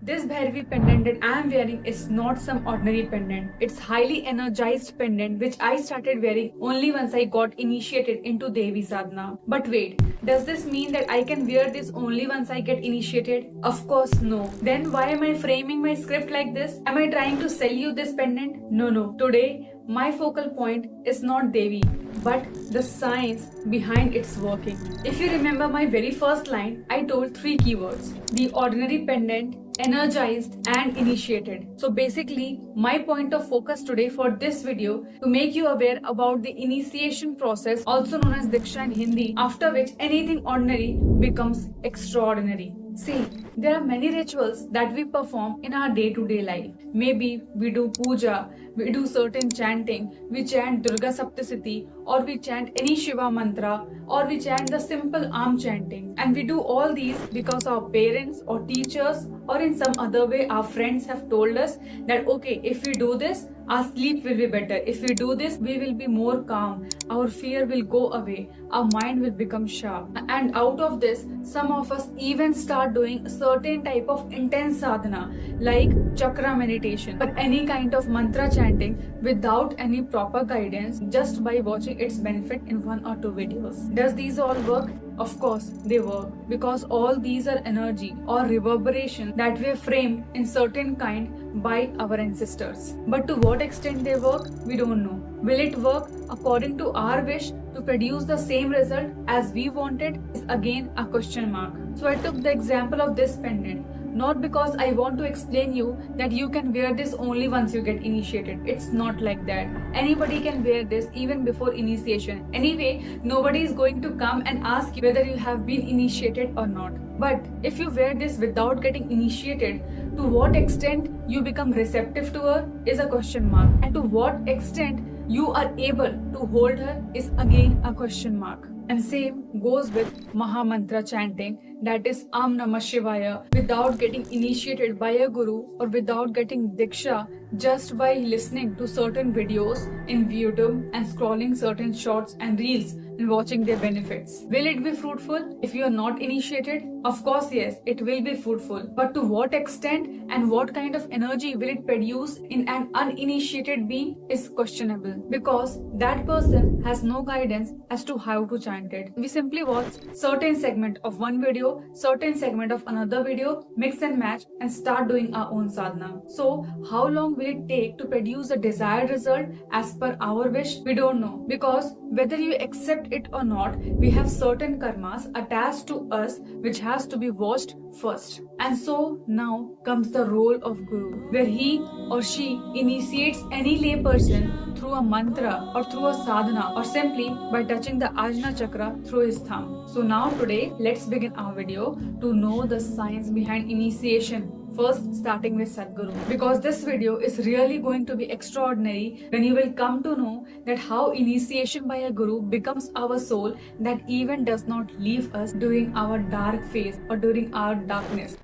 This Bhairavi pendant that I am wearing is not some ordinary pendant. It's highly energized pendant which I started wearing only once I got initiated into Devi Sadhana. But wait, does this mean that I can wear this only once I get initiated? Of course no. Then why am I framing my script like this? Am I trying to sell you this pendant? No. Today, my focal point is not Devi, but the science behind its working. If you remember my very first line, I told three keywords: the ordinary pendant, energized and initiated. So basically, my point of focus today for this video to make you aware about the initiation process, also known as Diksha in Hindi, after which anything ordinary becomes extraordinary. See, there are many rituals that we perform in our day-to-day life. Maybe we do puja, we do certain chanting, we chant Durga Saptasati, or we chant any Shiva mantra, or we chant the simple arm chanting. And we do all these because our parents or teachers or in some other way our friends have told us that okay, if we do this, our sleep will be better. If we do this, we will be more calm. Our fear will go away. Our mind will become sharp. And out of this, some of us even start doing a certain type of intense sadhana like chakra meditation or any kind of mantra chanting without any proper guidance, just by watching its benefit in 1 or 2 videos. Does these all work? Of course they work, because all these are energy or reverberation that were framed in certain kind by our ancestors. But to what extent they work, we don't know. Will it work according to our wish to produce the same result as we wanted is again a question mark. So I took the example of this pendant, not because I want to explain you that you can wear this only once you get initiated. It's not like that. Anybody can wear this even before initiation. Anyway, nobody is going to come and ask you whether you have been initiated or not. But if you wear this without getting initiated, to what extent you become receptive to her is a question mark. And to what extent you are able to hold her is again a question mark. And same goes with Mahamantra chanting, that is Am Namah Shivaya, without getting initiated by a guru or without getting Diksha, just by listening to certain videos in YouTube and scrolling certain shorts and reels and watching their benefits. Will it be fruitful if you are not initiated? Of course yes, it will be fruitful. But to what extent and what kind of energy will it produce in an uninitiated being is questionable, because that person has no guidance as to how to chant it. We simply watch certain segment of one video, certain segment of another video, mix and match and start doing our own sadhana. So how long will it take to produce the desired result as per our wish? We don't know, because whether you accept it or not, we have certain karmas attached to us which has to be watched first. And so now comes the role of Guru, where he or she initiates any lay person through a mantra or through a sadhana or simply by touching the Ajna chakra through his thumb. So now today let's begin our video to know the science behind initiation. First, starting with Sadhguru, because this video is really going to be extraordinary when you will come to know that how initiation by a guru becomes our soul that even does not leave us during our dark phase or during our darkness.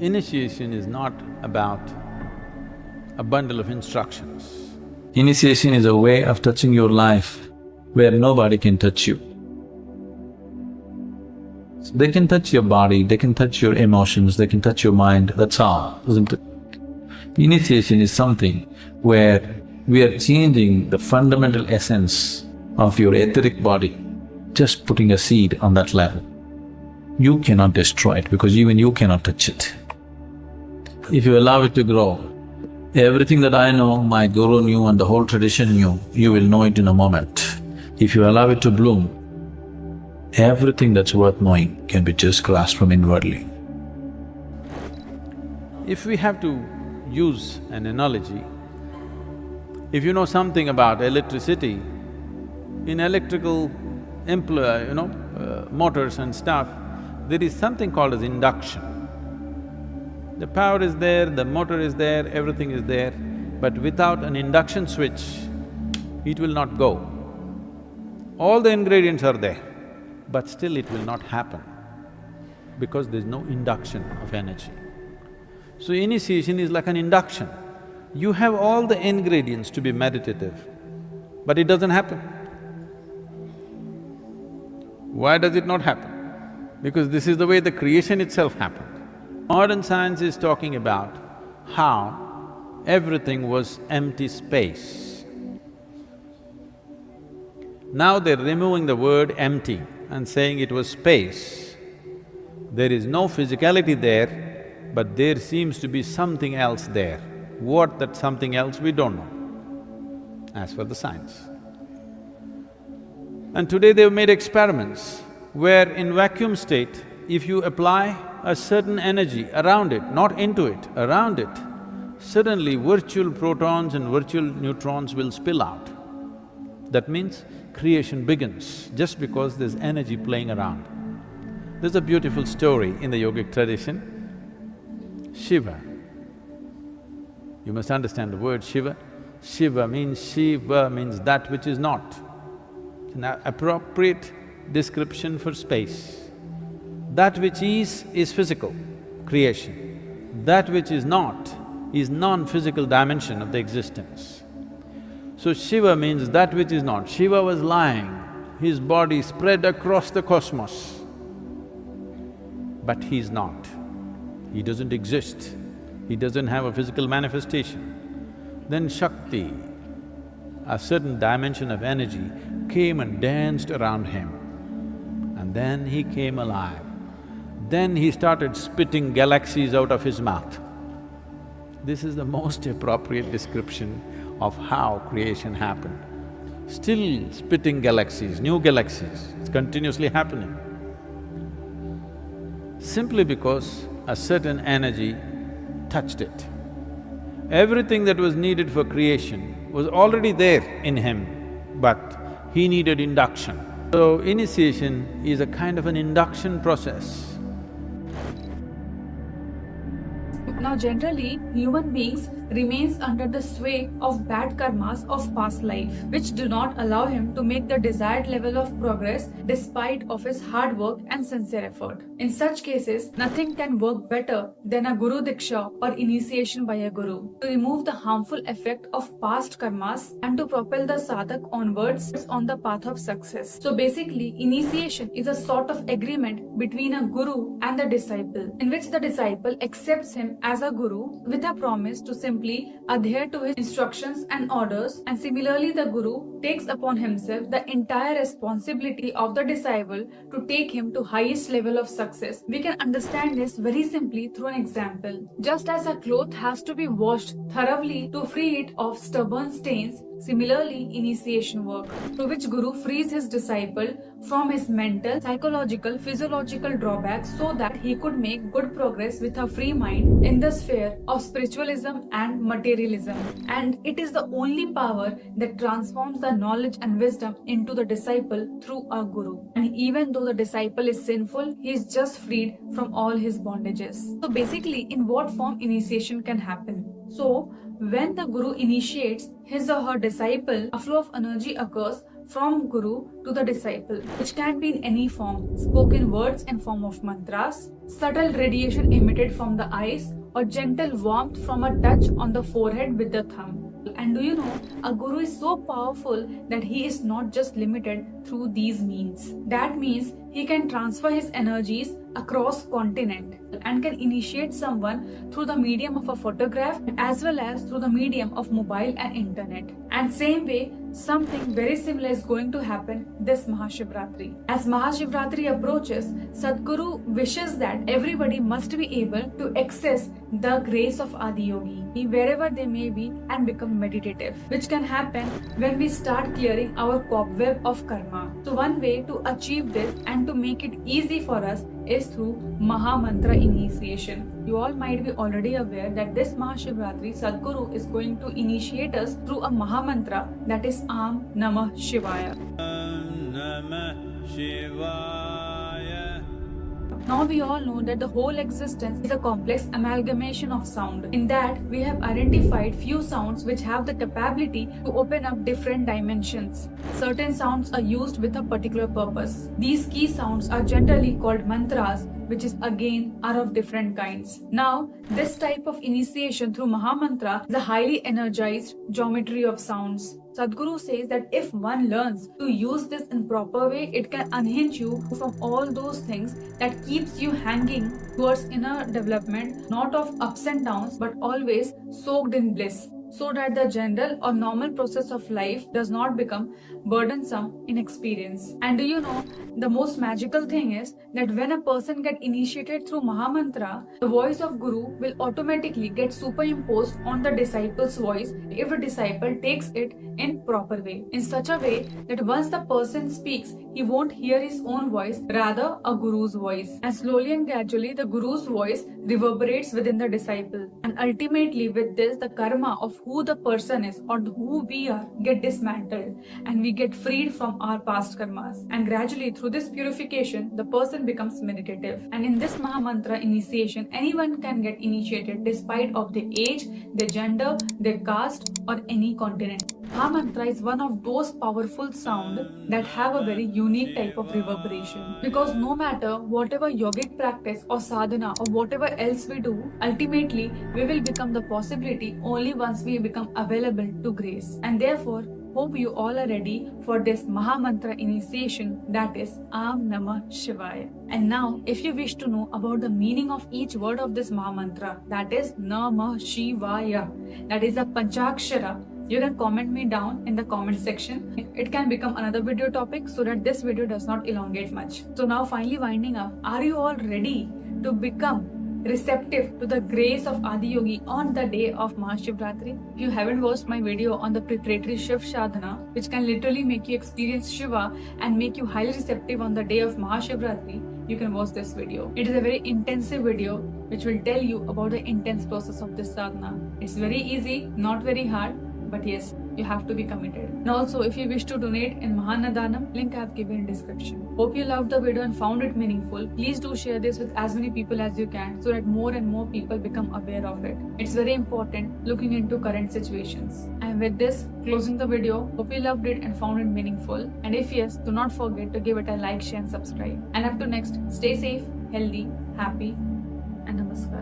Initiation is not about a bundle of instructions. Initiation is a way of touching your life where nobody can touch you. They can touch your body, they can touch your emotions, they can touch your mind, that's all, isn't it? Initiation is something where we are changing the fundamental essence of your etheric body, just putting a seed on that level. You cannot destroy it because even you cannot touch it. If you allow it to grow, everything that I know, my guru knew and the whole tradition knew, you will know it in a moment. If you allow it to bloom, everything that's worth knowing can be just grasped from inwardly. If we have to use an analogy, if you know something about electricity, in electrical motors and stuff, there is something called as induction. The power is there, the motor is there, everything is there, but without an induction switch, it will not go. All the ingredients are there, but still it will not happen because there's no induction of energy. So initiation is like an induction. You have all the ingredients to be meditative, but it doesn't happen. Why does it not happen? Because this is the way the creation itself happened. Modern science is talking about how everything was empty space. Now they're removing the word empty and saying it was space. There is no physicality there, but there seems to be something else there. What that something else, we don't know, as for the science. And today they've made experiments where in vacuum state, if you apply a certain energy around it, not into it, around it, suddenly virtual protons and virtual neutrons will spill out. That means creation begins just because there's energy playing around. There's a beautiful story in the yogic tradition. Shiva, you must understand the word Shiva. Shiva means that which is not. It's an appropriate description for space. That which is physical, creation. That which is not is non-physical dimension of the existence. So Shiva means that which is not. Shiva was lying, his body spread across the cosmos. But he's not. He doesn't exist. He doesn't have a physical manifestation. Then Shakti, a certain dimension of energy, came and danced around him. And then he came alive. Then he started spitting galaxies out of his mouth. This is the most appropriate description of how creation happened. Still spitting galaxies, new galaxies, it's continuously happening. Simply because a certain energy touched it. Everything that was needed for creation was already there in him, but he needed induction. So initiation is a kind of an induction process. Now generally, human beings remains under the sway of bad karmas of past life, which do not allow him to make the desired level of progress despite of his hard work and sincere effort. In such cases, nothing can work better than a Guru Diksha or initiation by a Guru to remove the harmful effect of past karmas and to propel the sadhak onwards on the path of success. So basically, initiation is a sort of agreement between a Guru and the disciple, in which the disciple accepts him as a Guru with a promise to simply adhere to his instructions and orders, and similarly the Guru takes upon himself the entire responsibility of the disciple to take him to highest level of success. We can understand this very simply through an example. Just as a cloth has to be washed thoroughly to free it of stubborn stains, similarly, initiation work, through which Guru frees his disciple from his mental, psychological, physiological drawbacks so that he could make good progress with a free mind in the sphere of spiritualism and materialism. And it is the only power that transforms the knowledge and wisdom into the disciple through a Guru. And even though the disciple is sinful, he is just freed from all his bondages. So basically, in what form initiation can happen? So, when the Guru initiates his or her disciple, a flow of energy occurs from Guru to the disciple, which can be in any form: spoken words in form of mantras, subtle radiation emitted from the eyes, or gentle warmth from a touch on the forehead with the thumb. And do you know, a Guru is so powerful that he is not just limited through these means. That means he can transfer his energies across continent and can initiate someone through the medium of a photograph as well as through the medium of mobile and internet. And same way, something very similar is going to happen this Mahashivratri. As Mahashivratri approaches, Sadguru wishes that everybody must be able to access the grace of Adiyogi wherever they may be and become meditative, which can happen when we start clearing our cobweb of karma. So one way to achieve this and to make it easy for us is through Mahamantra initiation. You all might be already aware that this Mahashivratri, Sadguru is going to initiate us through a Mahamantra, that is Om Namah Shivaya. Om Namah Shivaya. Now we all know that the whole existence is a complex amalgamation of sound. In that, we have identified few sounds which have the capability to open up different dimensions. Certain sounds are used with a particular purpose. These key sounds are generally called mantras, which is again are of different kinds. Now, this type of initiation through Mahamantra is a highly energized geometry of sounds. Sadhguru says that if one learns to use this in proper way, it can unhinge you from all those things that keeps you hanging towards inner development, not of ups and downs, but always soaked in bliss, so that the general or normal process of life does not become burdensome in experience. And do you know, the most magical thing is that when a person gets initiated through Mahamantra, the voice of Guru will automatically get superimposed on the disciple's voice if the disciple takes it in proper way, in such a way that once the person speaks, he won't hear his own voice, rather a Guru's voice. And slowly and gradually, the Guru's voice reverberates within the disciple. And ultimately, with this, the karma of who the person is or who we are get dismantled, and we get freed from our past karmas. And gradually, through this purification, the person becomes meditative. And in this Mahamantra initiation, anyone can get initiated despite of their age, their gender, their caste, or any continent. Mahamantra is one of those powerful sounds that have a very unique type of reverberation, because no matter whatever yogic practice or sadhana or whatever else we do, ultimately we will become the possibility only once we become available to grace. And therefore, hope you all are ready for this Mahamantra initiation, that is Am Namah Shivaya. And now, if you wish to know about the meaning of each word of this Mahamantra, that is Namah Shivaya, that is the Panchakshara, you can comment me down in the comment section. It can become another video topic so that this video does not elongate much. So now finally winding up, are you all ready to become receptive to the grace of Adiyogi on the day of Mahashivratri? If you haven't watched my video on the preparatory Shiv Sadhana, which can literally make you experience Shiva and make you highly receptive on the day of Mahashivratri, you can watch this video. It is a very intensive video which will tell you about the intense process of this sadhana. It's very easy, not very hard, but yes, you have to be committed. And also, if you wish to donate in Mahanadanam, link I have given in description. Hope you loved the video and found it meaningful. Please do share this with as many people as you can so that more and more people become aware of it. It's very important looking into current situations. And with this, closing the video, hope you loved it and found it meaningful. And if yes, do not forget to give it a like, share and subscribe. And up to next, stay safe, healthy, happy and namaskar.